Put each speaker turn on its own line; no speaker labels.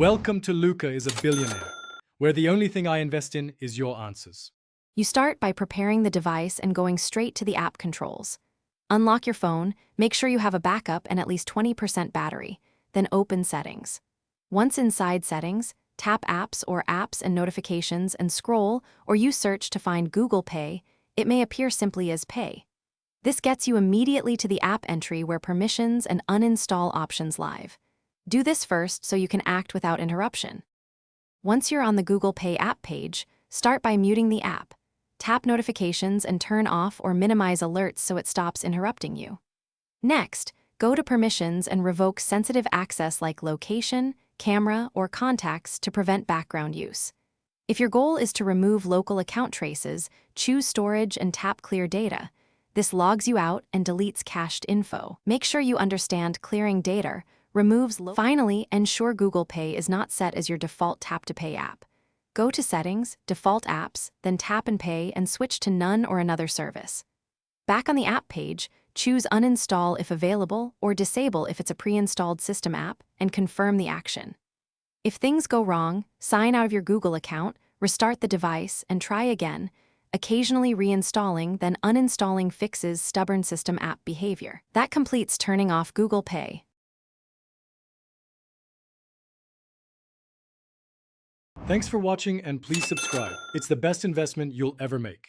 Welcome to Luca is a Billionaire, where the only thing I invest in is your answers.
You start by preparing the device and going straight to the app controls. Unlock your phone, make sure you have a backup and at least 20% battery, then open Settings. Once inside Settings, tap Apps or Apps and Notifications and scroll or use search to find Google Pay. It may appear simply as Pay. This gets you immediately to the app entry where permissions and uninstall options live. Do this first so you can act without interruption. Once you're on the Google Pay app page, start by muting the app. Tap Notifications and turn off or minimize alerts so it stops interrupting you. Next, go to Permissions and revoke sensitive access like location, camera, or contacts to prevent background use. If your goal is to remove local account traces, choose Storage and tap Clear Data. This logs you out and deletes cached info. Make sure you understand clearing data removes. Finally, ensure Google Pay is not set as your default tap-to-pay app. Go to Settings, Default Apps, then Tap and Pay and switch to None or another service. Back on the app page, choose Uninstall if available or Disable if it's a pre-installed system app and confirm the action. If things go wrong, sign out of your Google account, restart the device, and try again. Occasionally reinstalling, then uninstalling fixes stubborn system app behavior. That completes turning off Google Pay.
Thanks for watching and please subscribe. It's the best investment you'll ever make.